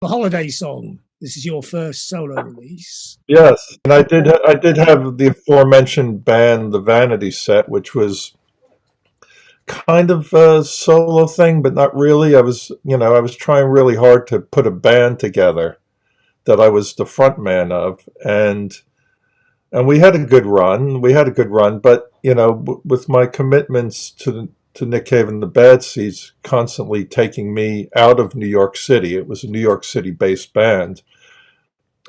The holiday song. This is your first solo release. Yes, and I did have the aforementioned band, the Vanity Set, which was kind of a solo thing, but not really. I was trying really hard to put a band together that I was the front man of, and we had a good run. We had a good run, but with my commitments to Nick Cave and the Bad Seeds constantly taking me out of New York City. It was a New York City-based band,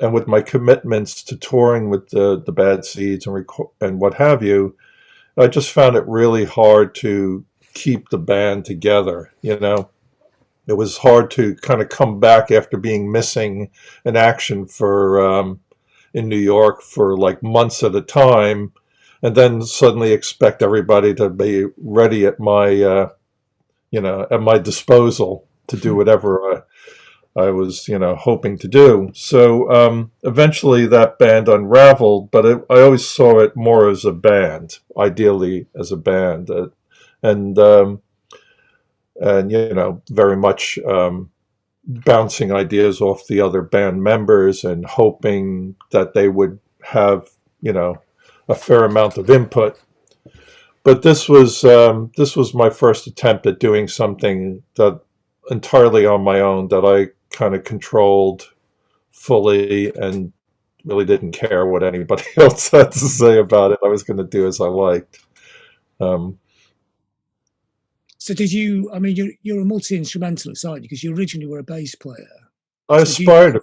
and with my commitments to touring with the Bad Seeds and what have you, I just found it really hard to keep the band together. It was hard to kind of come back after being missing in action for in New York for like months at a time, and then suddenly expect everybody to be ready at my at my disposal to do whatever I was hoping to do. So eventually that band unraveled, but I always saw it more as a band, ideally as a band, and very much bouncing ideas off the other band members and hoping that they would have a fair amount of input. But this was my first attempt at doing something that entirely on my own, that I kind of controlled fully and really didn't care what anybody else had to say about it. I was going to do as I liked. So did you? I mean, you're a multi-instrumentalist, aren't you? Because you originally were a bass player. I aspire to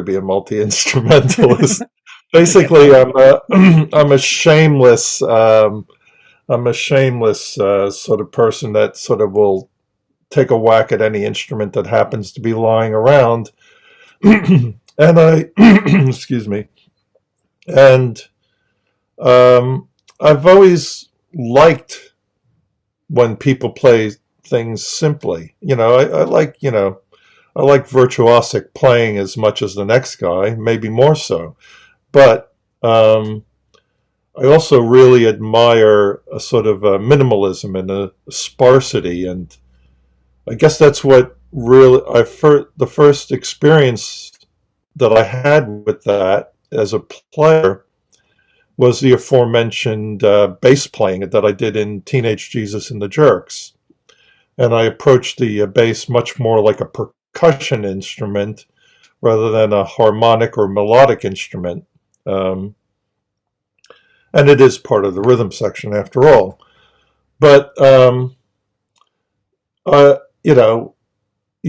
be a multi-instrumentalist. Basically, I'm a shameless sort of person that sort of will take a whack at any instrument that happens to be lying around. And I, excuse me, and I've always liked when people play things simply. I like virtuosic playing as much as the next guy, maybe more so. But I also really admire a sort of a minimalism and a sparsity, and I guess that's what really the first experience that I had with that as a player was the aforementioned bass playing that I did in Teenage Jesus and the Jerks. And I approached the bass much more like a percussion instrument rather than a harmonic or melodic instrument. And it is part of the rhythm section after all. But,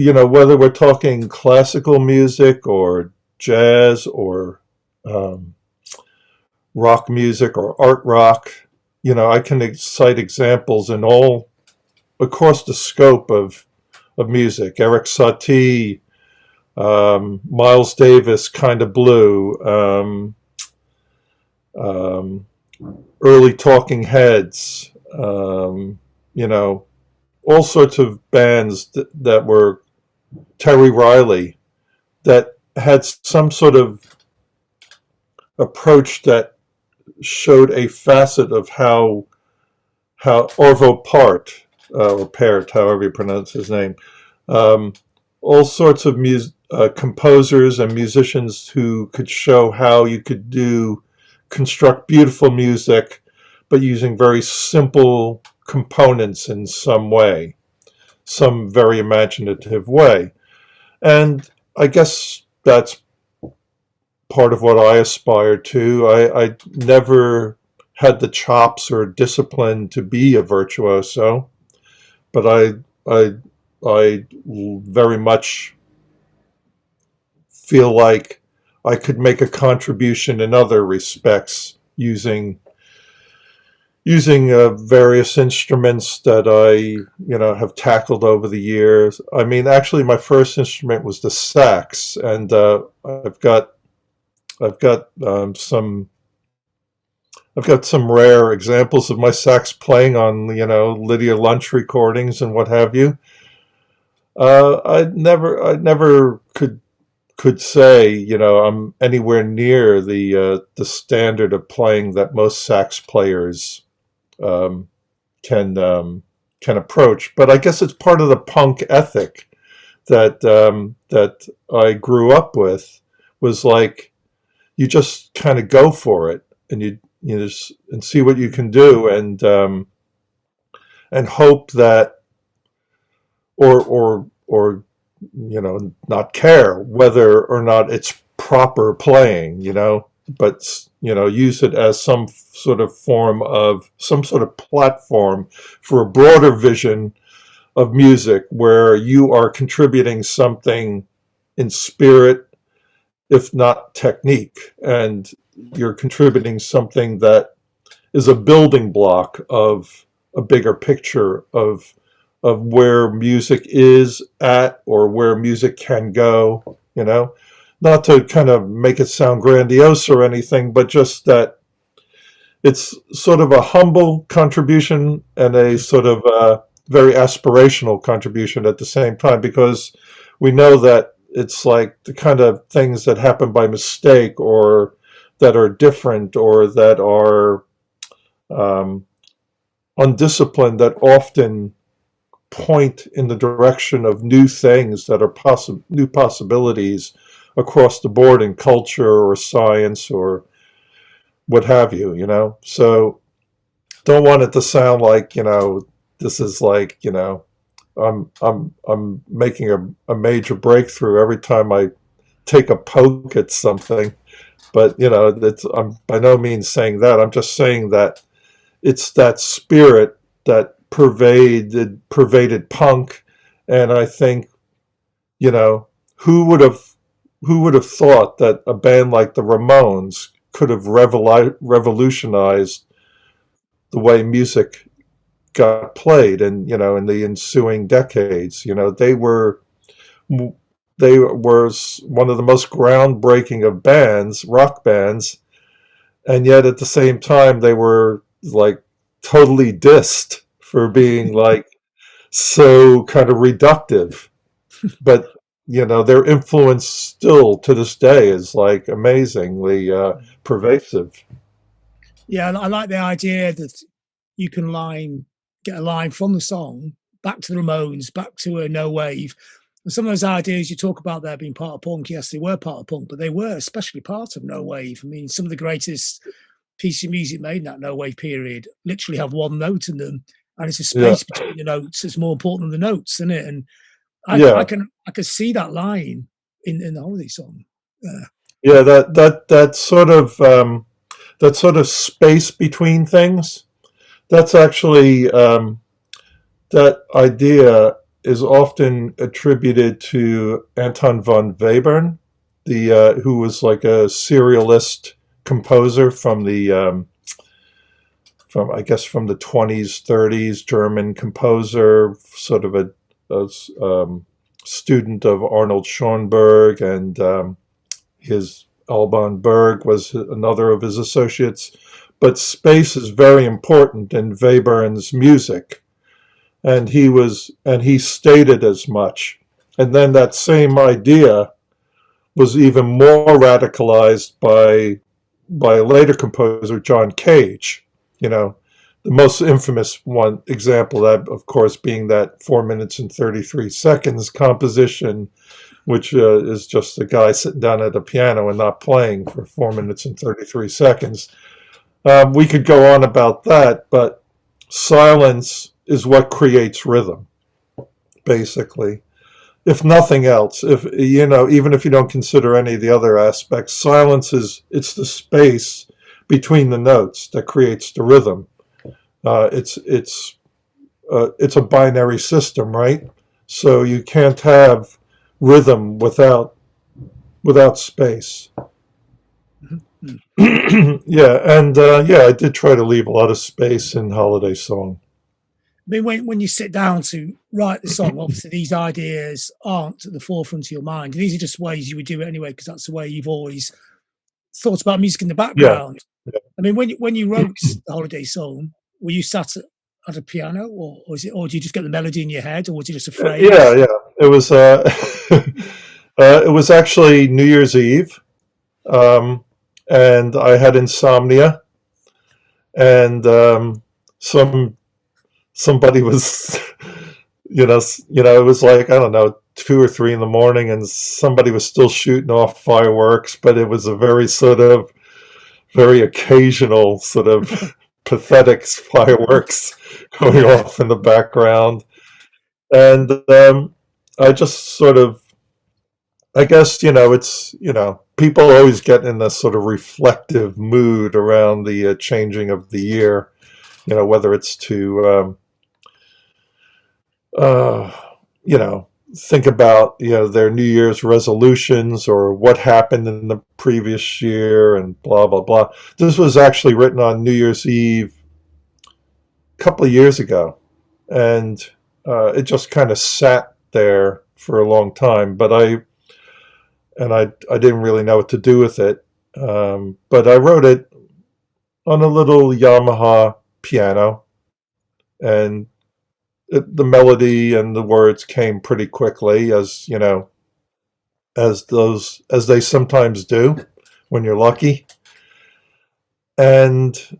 whether we're talking classical music or jazz or rock music or art rock, I can cite examples in all across the scope of music. Eric Satie, Miles Davis, Kind of Blue, early Talking Heads, all sorts of bands that were Terry Riley, that had some sort of approach that showed a facet of how Orvo Part, or Part, however you pronounce his name, all sorts of composers and musicians who could show how you could construct beautiful music, but using very simple components in some way, some very imaginative way. And I guess that's part of what I aspire to. I never had the chops or discipline to be a virtuoso, but I very much feel like I could make a contribution in other respects using various instruments that I have tackled over the years. I mean, actually, my first instrument was the sax, and I've got some rare examples of my sax playing on Lydia Lunch recordings and what have you. I never could say I'm anywhere near the standard of playing that most sax players can approach, but I guess it's part of the punk ethic that I grew up with was like you just kind of go for it, and you just and see what you can do, and hope that, or not care whether or not it's proper playing, but use it as some sort of platform for a broader vision of music where you are contributing something in spirit, if not technique, and you're contributing something that is a building block of a bigger picture of where music is at, or where music can go, not to kind of make it sound grandiose or anything, but just that it's sort of a humble contribution and a sort of very aspirational contribution at the same time, because we know that it's like the kind of things that happen by mistake, or that are different, or that are undisciplined, that often point in the direction of new things that are new possibilities across the board in culture or science or what have you, So don't want it to sound like, this is like, I'm making a major breakthrough every time I take a poke at something. But, I'm by no means saying that. I'm just saying that it's that spirit that pervaded punk. And I think, who would have thought that a band like the Ramones could have revolutionized the way music got played, and in the ensuing decades. They were one of the most groundbreaking of bands, rock bands, and yet at the same time they were like totally dissed for being like so kind of reductive. But their influence still to this day is like amazingly pervasive. Yeah, I like the idea that you can get a line from the song back to the Ramones, back to a no wave. And some of those ideas you talk about there being part of punk, yes, they were part of punk, but they were especially part of no wave. I mean, some of the greatest pieces of music made in that no wave period literally have one note in them, and it's a Yeah, space between the notes that's more important than the notes, isn't it? And I yeah, can see that line in the holiday song. yeah. That sort of space between things. That's actually that idea is often attributed to Anton von Webern, the who was like a serialist composer from I guess from the 20s, 30s, German composer, sort of a student of Arnold Schoenberg, and his Alban Berg was another of his associates. But space is very important in Webern's music, and he stated as much. And then that same idea was even more radicalized by a later composer, John Cage. The most infamous one example of that, of course, being that 4 minutes and 33 seconds composition, which is just a guy sitting down at a piano and not playing for 4 minutes and 33 seconds. We could go on about that, but silence is what creates rhythm, basically. If nothing else, even if you don't consider any of the other aspects, silence it's the space between the notes that creates the rhythm. It's a binary system, right? So you can't have rhythm without space. Yeah, and I did try to leave a lot of space in Holiday Song. I mean, when you sit down to write the song, obviously these ideas aren't at the forefront of your mind. These are just ways you would do it anyway, because that's the way you've always thought about music in the Yeah, background. I mean, when you wrote the holiday song, were you sat at a piano, or did you just get the melody in your head, or was it just a yeah, phrase? yeah. It was it was actually New Year's Eve, um, and I had insomnia, and somebody was, it was like, I don't know, 2 or 3 in the morning, and somebody was still shooting off fireworks, but it was a very occasional sort of pathetic fireworks going Yeah. off in the background. And I just sort of, I guess, it's, people always get in this sort of reflective mood around the changing of the year, whether it's to, uh, think about, their New Year's resolutions or what happened in the previous year and blah, blah, blah. This was actually written on New Year's Eve a couple of years ago. And it just kind of sat there for a long time, but I didn't really know what to do with it. But I wrote it on a little Yamaha piano, and the melody and the words came pretty quickly, as as they sometimes do when you're lucky. And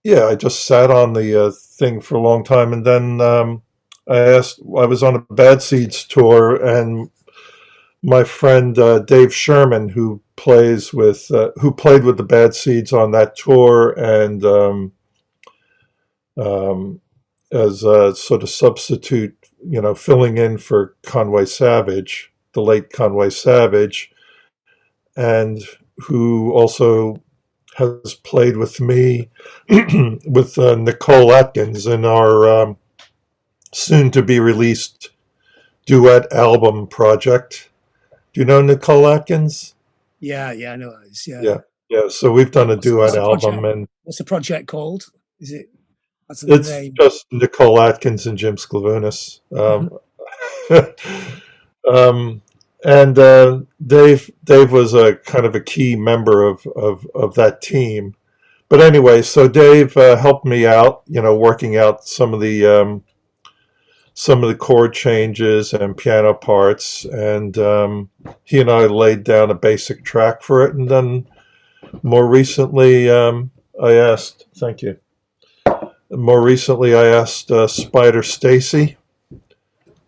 yeah, I just sat on the thing for a long time, and then I was on a Bad Seeds tour, and my friend Dave Sherman, who played with the Bad Seeds on that tour, and as a sort of substitute, filling in for Conway Savage, the late Conway Savage, and who also has played with me with Nicole Atkins in our soon to be released duet album project. Do you know Nicole Atkins? Yeah, I know that is. Yeah, yeah. So we've done a duet album, and what's the project called? Is it? That's the it's name. just Nicole Atkins and Jim Sclavunos. And Dave was a kind of a key member of that team. But anyway, so Dave helped me out, working out some of the chord changes and piano parts, and he and I laid down a basic track for it. And then more recently, thank you. More recently, I asked Spider Stacy,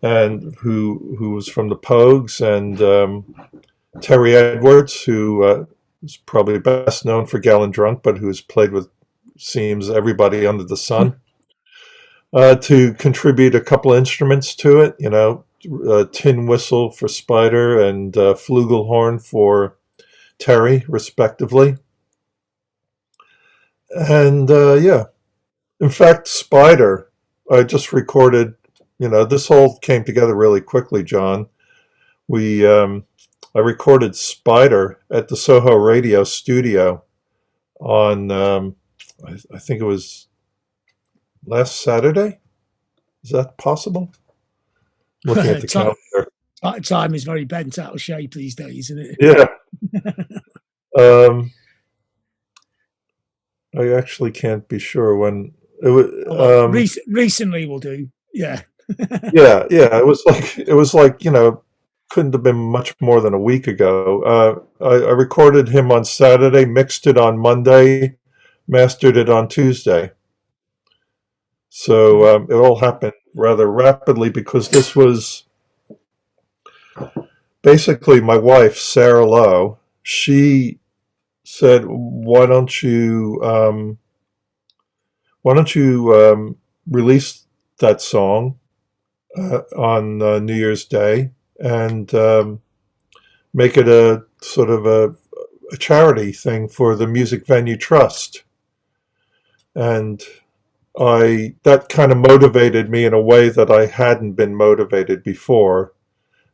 and who was from the Pogues, and Terry Edwards, who is probably best known for Gallon Drunk, but who's played with seems everybody under the sun, to contribute a couple of instruments to it. Tin whistle for Spider and flugelhorn for Terry, respectively. And yeah. In fact, Spider, I just recorded, this all came together really quickly, John. I recorded Spider at the Soho Radio studio on, I think it was last Saturday. Is that possible? Looking at the calendar. Time is very bent out of shape these days, isn't it? Yeah. I actually can't be sure when. It was, recently will do. Yeah. yeah. It was like couldn't have been much more than a week ago. I recorded him on Saturday, mixed it on Monday, mastered it on Tuesday. So it all happened rather rapidly, because this was basically my wife, Sarah Lowe. She said, "Why don't you release that song on New Year's Day and make it a sort of a charity thing for the Music Venue Trust?" And that kind of motivated me in a way that I hadn't been motivated before,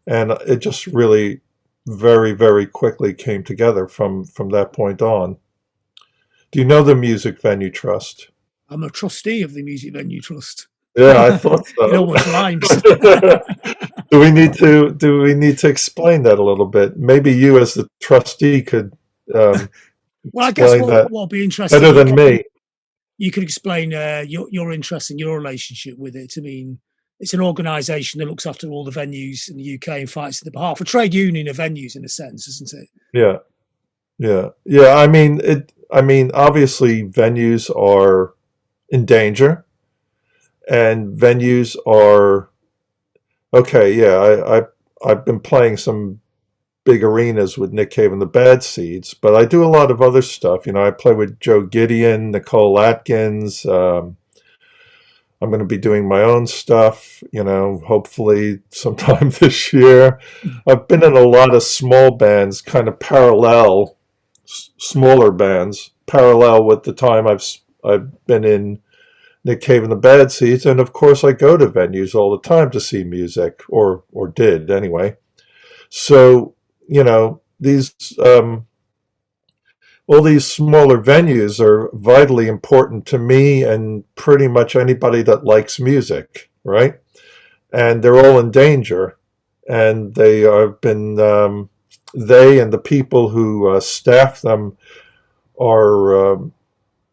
and it just really very, very quickly came together from that point on. Do you know the Music Venue Trust? I'm a trustee of the Music Venue Trust. Yeah, I thought so. It almost rhymes. Do we need to explain that a little bit? Maybe you, as the trustee, could well, I guess what'll be interesting better than me. You could explain your interest and your relationship with it. I mean, it's an organisation that looks after all the venues in the UK and fights on the behalf of trade union of venues, in a sense, isn't it? Yeah. I mean, obviously, venues are in danger, and venues are Okay, yeah, I've been playing some big arenas with Nick Cave and the Bad Seeds, but I do a lot of other stuff. I play with Joe Gideon, Nicole Atkins. I'm going to be doing my own stuff, hopefully sometime this year. I've been in a lot of small bands, kind of parallel, smaller bands, parallel with the time I've been in Nick Cave and the Bad Seeds, and of course I go to venues all the time to see music, or did anyway. So these all these smaller venues are vitally important to me and pretty much anybody that likes music, right? And they're all in danger, and they have been they and the people who staff them are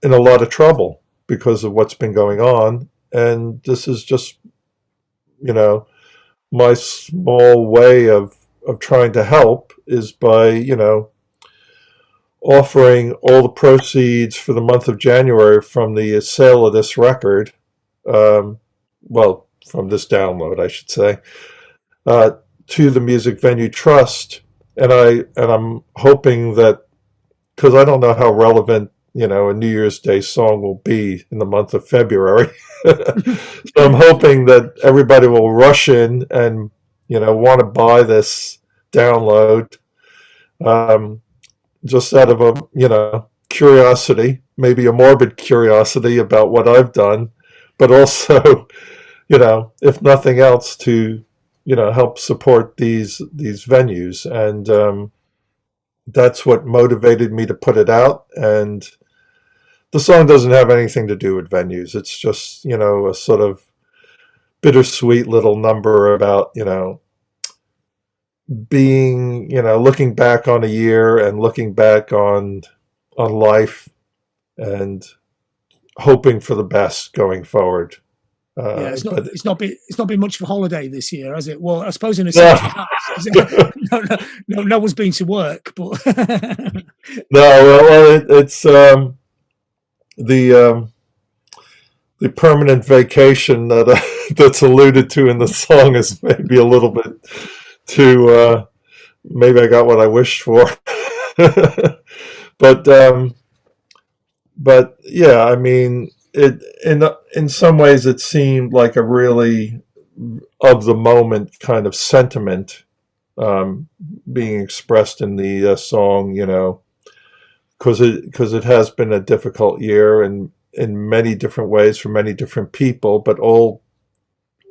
in a lot of trouble because of what's been going on. And this is just, you know, my small way of trying to help is by, offering all the proceeds for the month of January from the sale of this record, um, well, from this download, I should say, uh, to the Music Venue Trust. And I'm hoping that, because I don't know how relevant a New Year's Day song will be in the month of February. So I'm hoping that everybody will rush in and want to buy this download, um, just out of a curiosity, maybe a morbid curiosity about what I've done, but also if nothing else, to help support these venues. And that's what motivated me to put it out. And the song doesn't have anything to do with venues. It's just, a sort of bittersweet little number about, being, looking back on a year and looking back on life and hoping for the best going forward. Yeah, it's not But it's not been much of a holiday this year, has it? Well, I suppose in a no, sense it has. No one's been to work, but no, well, it's the the permanent vacation that that's alluded to in the song is maybe a little bit too. Maybe I got what I wished for, but yeah, I mean, it in some ways it seemed like a really of the moment kind of sentiment, um, being expressed in the song, because it has been a difficult year and in many different ways for many different people, but all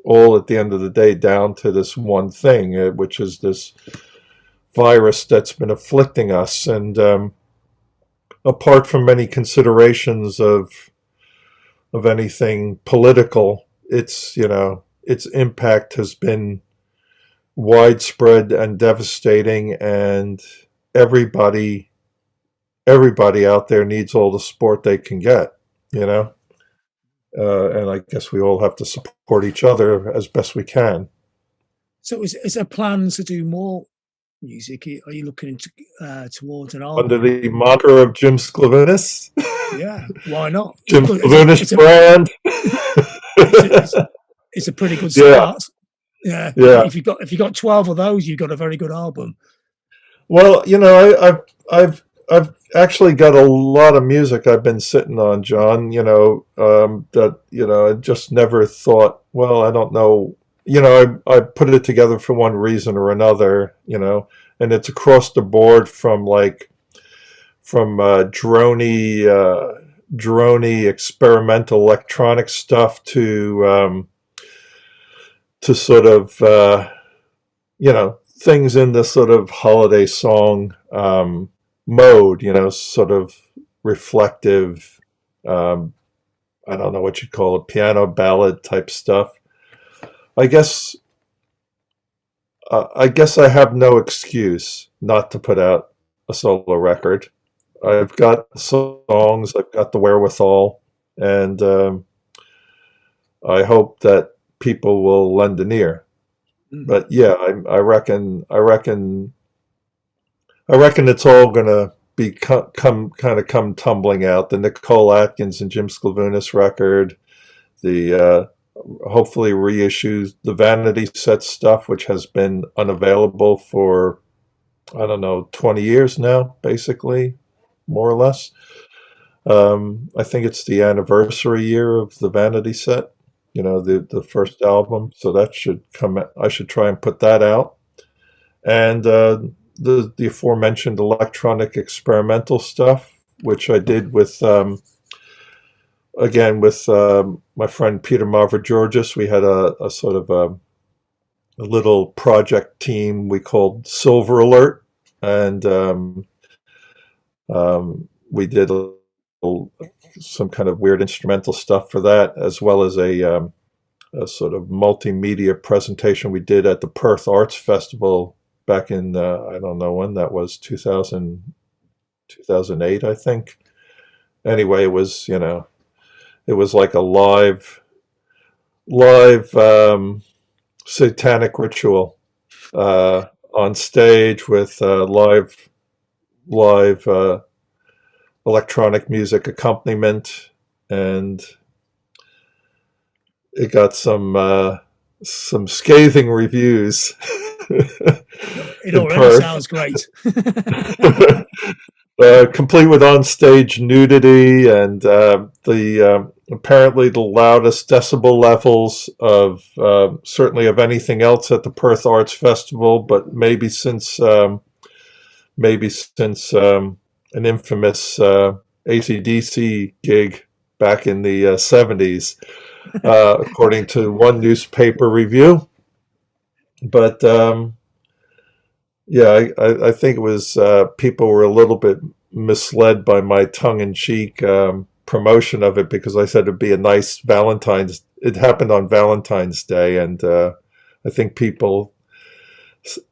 at the end of the day down to this one thing, which is this virus that's been afflicting us. And apart from many considerations of anything political, its impact has been widespread and devastating, and everybody everybody out there needs all the support they can get, you know. And I guess we all have to support each other as best we can. so is there plans to do more music? Are you looking into, towards an Under album? the moniker of Jim Sclavunos, Yeah, why not? Jim Good. Sclavunos brand. It's a, it's, it's a pretty good Yeah, start. Yeah, yeah. if you got 12 of those, you've got a very good album. Well, I've actually got a lot of music I've been sitting on, John. That I just never thought. Well, I don't know. I put it together for one reason or another. And it's across the board from drony experimental electronic stuff to sort of things in the sort of holiday song mode, sort of reflective, um, I don't know what you call it, piano ballad type stuff. I guess I have no excuse not to put out a solo record. I've got the songs, I've got the wherewithal, and I hope that people will lend an ear. Mm. But yeah, I reckon it's all gonna be come tumbling out. The Nicole Atkins and Jim Sclavunos record, the hopefully reissue the Vanity Set stuff, which has been unavailable for, I don't know, 20 years now, basically, more or less. I think it's the anniversary year of the Vanity Set, the first album. So that should come. I should try and put that out. And the aforementioned electronic experimental stuff, which I did with again with my friend Peter Mavrogeorgis. We had a sort of a little project team we called Silver Alert, and we did some kind of weird instrumental stuff for that, as well as a sort of multimedia presentation we did at the Perth Arts Festival back in, I don't know when that was, 2008, I think. Anyway, it was, it was like a live satanic ritual on stage with live electronic music accompaniment, and it got some scathing reviews. It already sounds great. Complete with on-stage nudity and the apparently the loudest decibel levels of certainly of anything else at the Perth Arts Festival, but maybe since an infamous AC/DC gig back in the 70s, according to one newspaper review. But yeah, I think it was people were a little bit misled by my tongue-in-cheek promotion of it, because I said it'd be a nice Valentine's. It happened on Valentine's Day, and I think people,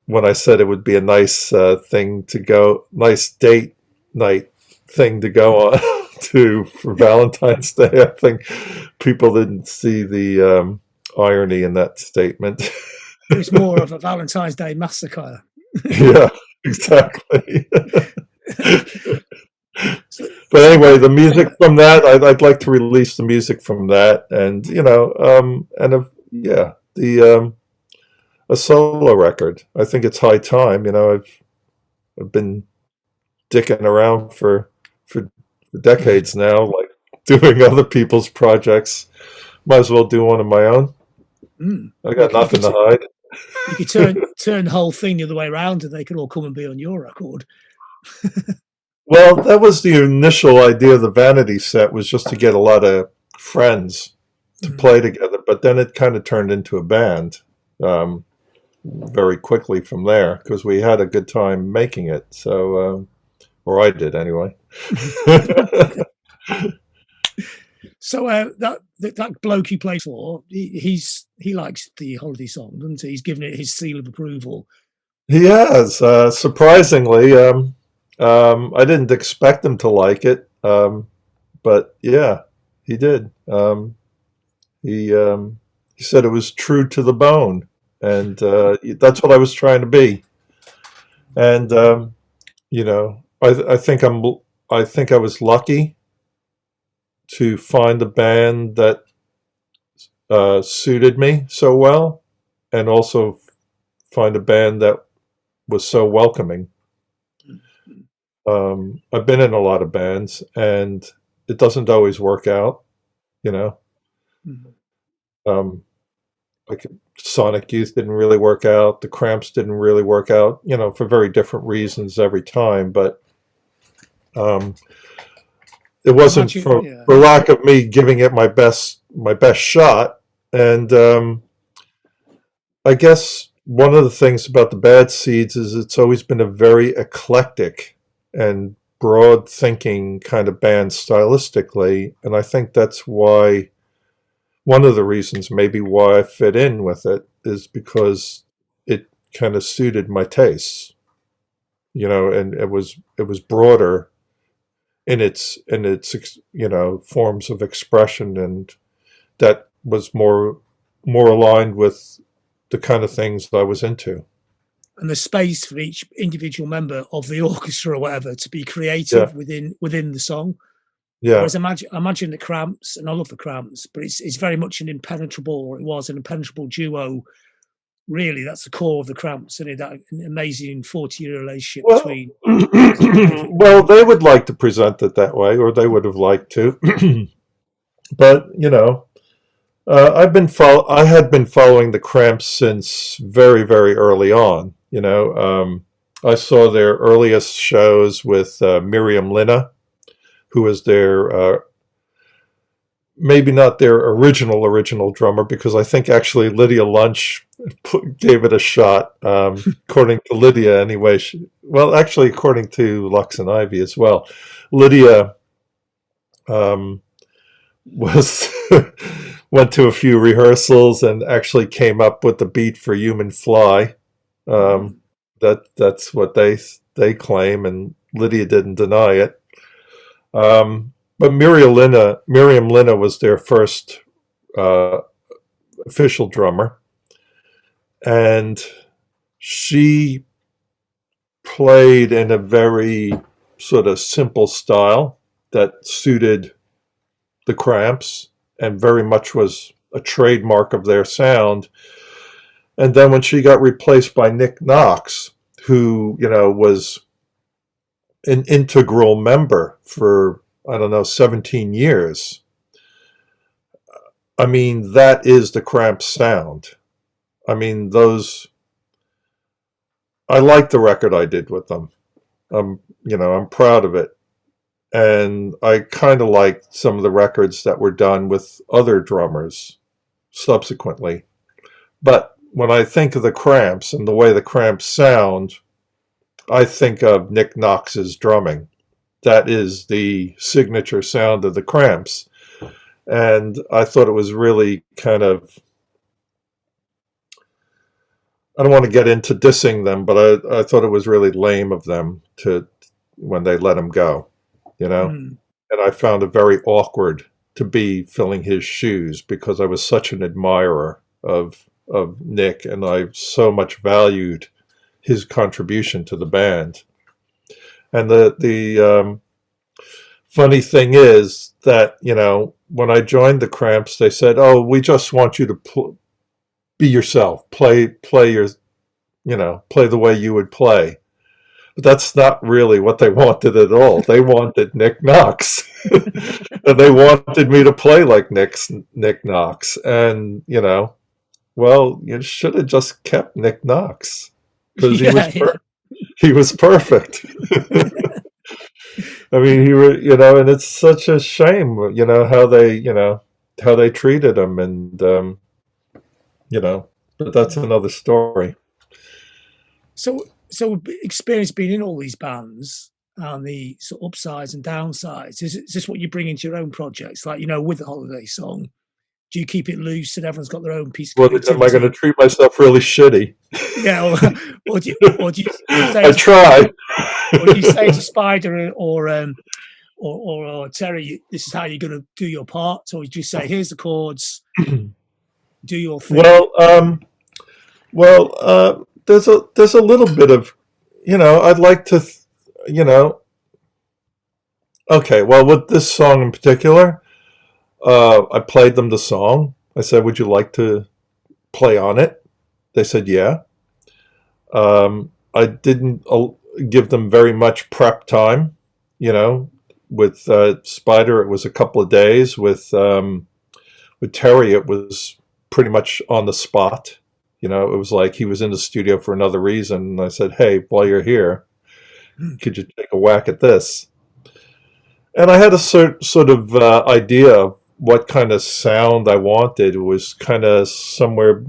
when I said it would be a nice nice date night thing to go on to for Valentine's Day, I think people didn't see the irony in that statement. It was more of a Valentine's Day massacre. Yeah, exactly. But anyway, the music from that, I'd like to release the music from that, and a solo record. I think it's high time. I've been dicking around for decades now, like doing other people's projects. Might as well do one of my own. I got nothing to hide. You could turn the whole thing the other way around, and they could all come and be on your record. Well, that was the initial idea of the Vanity Set, was just to get a lot of friends to play together. But then it kind of turned into a band very quickly from there, because we had a good time making it. So, or I did anyway. So that bloke you play for, he likes the holiday song, doesn't he? He's given it his seal of approval. He has, surprisingly. I didn't expect him to like it, but yeah, he did. He said it was true to the bone, and that's what I was trying to be. And I think I was lucky to find a band that suited me so well, and also find a band that was so welcoming. I've been in a lot of bands, and it doesn't always work out, like Sonic Youth didn't really work out. The Cramps didn't really work out, for very different reasons every time. But it wasn't for lack of me giving it my best shot. And I guess one of the things about the Bad Seeds is it's always been a very eclectic and broad thinking kind of band stylistically. And I think that's why, one of the reasons maybe why I fit in with it, is because it kind of suited my tastes, and it was broader in its forms of expression, and that was more aligned with the kind of things that I was into. And the space for each individual member of the orchestra or whatever to be creative within the song. Yeah. Whereas imagine the Cramps, and I love the Cramps, but it's very much an impenetrable, or it was an impenetrable duo. Really, that's the core of the Cramps, and that amazing 40-year relationship Well, between. well, they would like to present it that way, or they would have liked to. But I had been following the Cramps since very, very early on. I saw their earliest shows with Miriam Linna, who was their maybe not their original drummer, because I think actually Lydia Lunch gave it a shot. According to Lydia, anyway. Well, actually, according to Lux and Ivy as well, Lydia um, was went to a few rehearsals and actually came up with the beat for "Human Fly." That's what they claim, and Lydia didn't deny it. But Miriam Linna was their first uh, official drummer, and she played in a very sort of simple style that suited the Cramps and very much was a trademark of their sound. And then when she got replaced by Nick Knox, who was an integral member for, I don't know, 17 years. I mean, that is the Cramps sound. I mean, I like the record I did with them. I'm proud of it. And I kind of like some of the records that were done with other drummers subsequently. But when I think of the Cramps and the way the Cramps sound, I think of Nick Knox's drumming. That is the signature sound of the Cramps. And I thought it was really kind of, I don't want to get into dissing them, but I thought it was really lame of them when they let him go, you know? Mm. And I found it very awkward to be filling his shoes because I was such an admirer of Nick, and I so much valued his contribution to the band. And the funny thing is that when I joined the Cramps, they said, "Oh, we just want you to be yourself, play play the way you would play." But that's not really what they wanted at all. They wanted Nick Knox. And they wanted me to play like Nick Knox. And, well, you should have just kept Nick Knox because Yeah, yeah. he was perfect. I mean, and it's such a shame, how they treated him, and but that's another story. So experience being in all these bands and the sort of upsides and downsides. Is this what you bring into your own projects? Like, with the Holiday Song, do you keep it loose and everyone's got their own piece of Well, am I going to creativity? treat myself really shitty? Yeah, or do you say I to try. or do you say to Spider or Terry, this is how you're going to do your parts, or you just say, here's the chords, do your thing? There's a little bit of, I'd like to, you know, okay, well, with this song in particular, I played them the song. I said, would you like to play on it? They said, yeah. I didn't give them very much prep time, with Spider, it was a couple of days. With Terry, it was pretty much on the spot. It was like he was in the studio for another reason. And I said, hey, while you're here, could you take a whack at this? And I had a sort of idea of what kind of sound I wanted. It was kind of somewhere,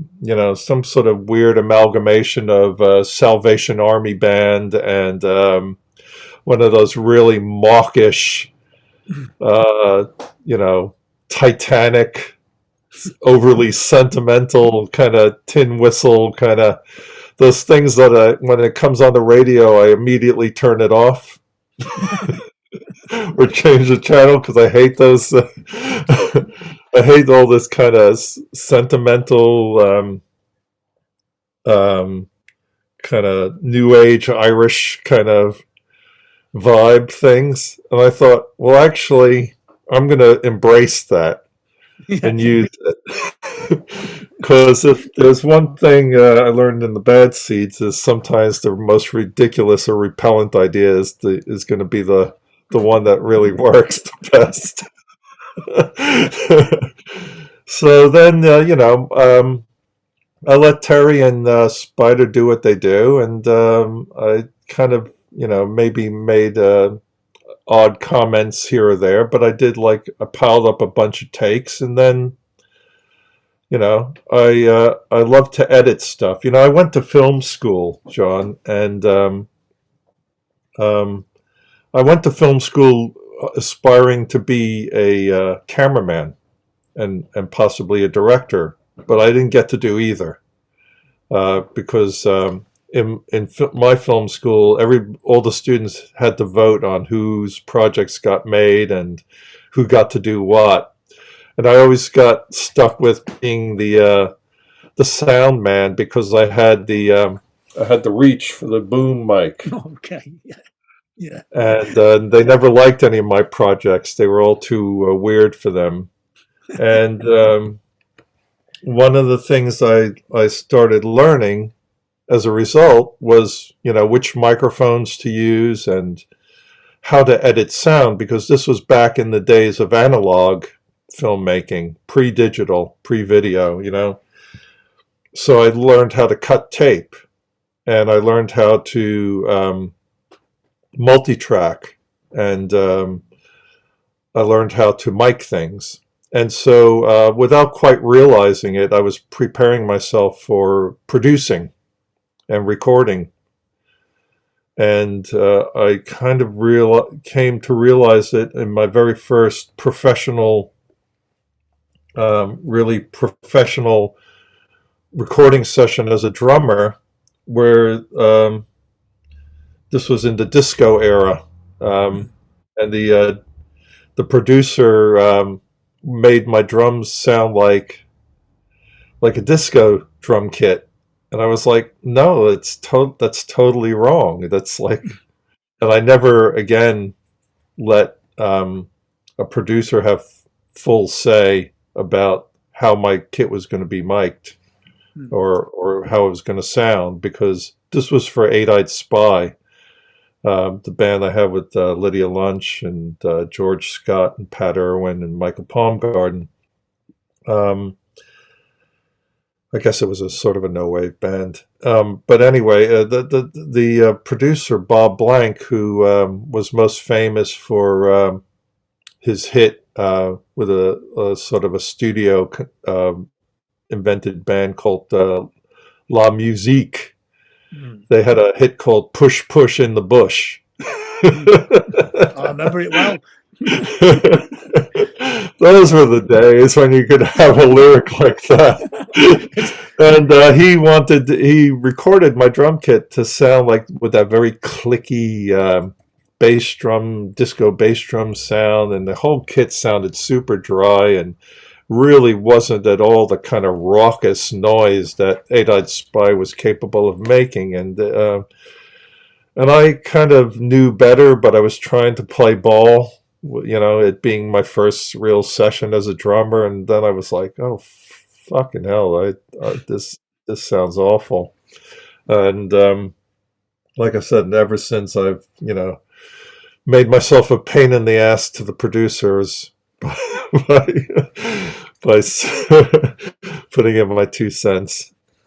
some sort of weird amalgamation of Salvation Army band and one of those really mawkish, uh, Titanic, overly sentimental kind of tin whistle kind of those things that when it comes on the radio, I immediately turn it off or change the channel because I hate those. I hate all this kind of sentimental, kind of new age Irish kind of vibe things. And I thought, well, actually, I'm going to embrace that Yeah. and use it. Because if there's one thing I learned in the bad seeds is sometimes the most ridiculous or repellent idea is going to be the one that really works the best. So then, I let Terry and Spider do what they do, and I kind of, maybe made odd comments here or there, but I piled up a bunch of takes, and then, I love to edit stuff. I went to film school, John, and um, I went to film school aspiring to be a cameraman and possibly a director, but I didn't get to do either because in my film school, all the students had to vote on whose projects got made and who got to do what, and I always got stuck with being the sound man because I had the reach for the boom mic. Okay. Yeah. Yeah. And they never liked any of my projects. They were all too weird for them. And one of the things I started learning as a result was, which microphones to use and how to edit sound, because this was back in the days of analog filmmaking, pre-digital, pre-video. So I learned how to cut tape, and I learned how to multi-track, and I learned how to mic things. And so without quite realizing it, I was preparing myself for producing and recording. And I kind of came to realize it in my very first professional, really professional recording session as a drummer, where this was in the disco era, and the producer made my drums sound like a disco drum kit, and I was like, no, that's totally wrong. That's like, and I never again let a producer have full say about how my kit was going to be mic'd or how it was going to sound, because this was for Eight-Eyed Spy, the band I have with Lydia Lunch and George Scott and Pat Irwin and Michael Palmgarden. I guess it was a sort of a no-wave band. But anyway, the producer, Bob Blank, who was most famous for his hit with a sort of a studio invented band called La Musique. They had a hit called Push Push in the Bush. I remember it well. Those were the days when you could have a lyric like that. And he recorded my drum kit to sound like with that very clicky disco bass drum sound, and the whole kit sounded super dry and really wasn't at all the kind of raucous noise that Eight-Eyed Spy was capable of making. And I kind of knew better, but I was trying to play ball, it being my first real session as a drummer. And then I was like, oh, fucking hell, this sounds awful. And like I said, ever since I've, made myself a pain in the ass to the producers by putting in my 2 cents.